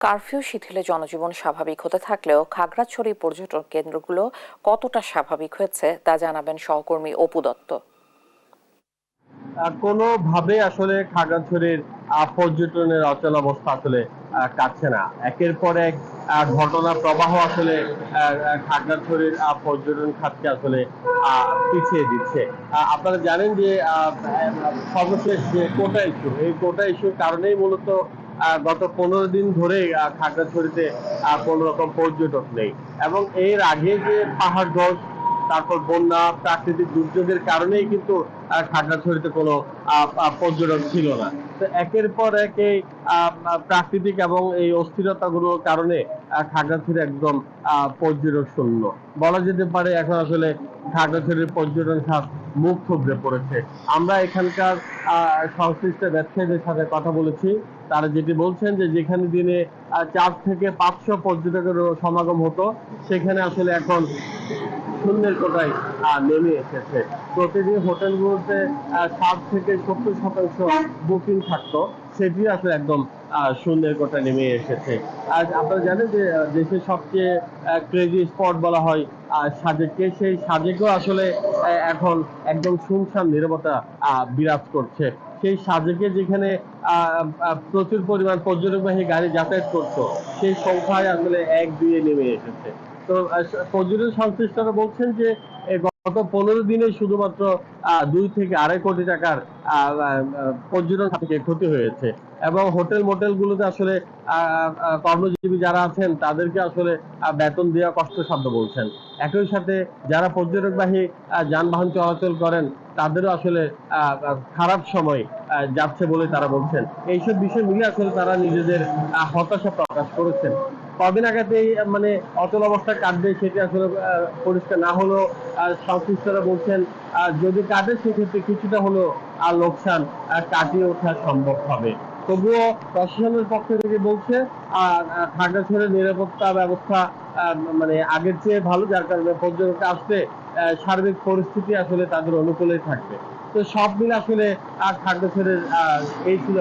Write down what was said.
Curfew শিথিলে জনজীবন স্বাভাবিক হতে থাকলেও খাগড়াছড়ি পর্যটন কেন্দ্রগুলো কতটা স্বাভাবিক হয়েছে তা জানাবেন সহকর্মী অপু দত্ত। কোনোভাবে আসলে খাগড়াছড়ির পর্যটনের অচলাবস্থা আসলে কাটছে না। একের পর এক ঘটনা প্রবাহ আসলে খাগড়াছড়ির পর্যটন খাতকে আসলে পিছিয়ে দিচ্ছে। আপনারা জানেন যে সর্বশেষ যে কোটা ইস্যু, এই কোটা ইস্যুর কারণেই মূলত গত 15 দিন ধরে খাগড়াছড়িতে কোনো রকম পর্যটক নেই। এবং এর আগে যে পাহাড় ধস, তারপর বন্যা, প্রাকৃতিক দুর্যোগের কারণেই কিন্তু খাগড়াছড়িতে কোনো পর্যটক ছিল না। তো একের পর এক এই প্রাকৃতিক এবং এই অস্থিরতাগুলোর কারণে খাগড়াছড়ি একদম পর্যটক শূন্য বলা যেতে পারে। এখন আসলে খাগড়াছড়ির পর্যটন খাত মুখ থুবড়ে পড়েছে। আমরা এখানকার সংশ্লিষ্ট ব্যবসায়ীদের সাথে কথা বলেছি। তারা যেটি বলছেন যে যেখানে দিনে 4 থেকে 500 পর্যটকের সমাগম হতো, সেখানে আসলে এখন শূন্যের কোটায় নেমে এসেছে। প্রতিদিন হোটেলগুলোতে 60 থেকে 70% বুকিং থাকতো, সেটি আসলে একদম শূন্যের কোটায় নেমে এসেছে। আর আপনারা জানেন যে দেশের সবচেয়ে ক্রেজি স্পট বলা হয় সাজেককে। সেই সাজেকেও আসলে এখন একদম শুনশান নীরবতা বিরাজ করছে। সেই সাজেকে যেখানে প্রচুর পরিমাণ পর্যটকবাহী গাড়ি যাতায়াত করতো, সেই সংখ্যায় আসলে 1-2 নেমে এসেছে। তো পর্যটন সংশ্লিষ্টরা বলছেন যে গত 15 দিনে শুধুমাত্র 2 থেকে 2.5 কোটি টাকার পর্যটন খাতে ক্ষতি হয়েছে। এবং হোটেল মোটেল গুলোতে আসলে কর্মজীবী যারা আছেন তাদেরকে আসলে বেতন দেওয়া কষ্টসাধ্য বলছেন। একই সাথে যারা পর্যটকবাহী যানবাহন চলাচল করেন, তাদেরও আসলে খারাপ সময় যাচ্ছে বলে তারা বলছেন। এইসব বিষয় মিলে আসলে তারা নিজেদের হতাশা প্রকাশ করেছেন। কদিন আগাতে মানে অচল অবস্থা কাটবে সেটি আসলে পরিষ্কার না হলেও সংশ্লিষ্টরা বলছেন যদি কাটে সেক্ষেত্রে কিছুটা হলেও লোকসান কাটিয়ে ওঠা সম্ভব হবে। তবুও প্রশাসনের পক্ষ থেকে বলছে খাগড়াছড়ির নিরাপত্তা ব্যবস্থা মানে আগের চেয়ে ভালো, যার কারণে পর্যটক আসলে সার্বিক পরিস্থিতি আসলে তাদের অনুকূলেই থাকবে। তো সব মিলে আসলে খাগড়াছড়ির এই ছিল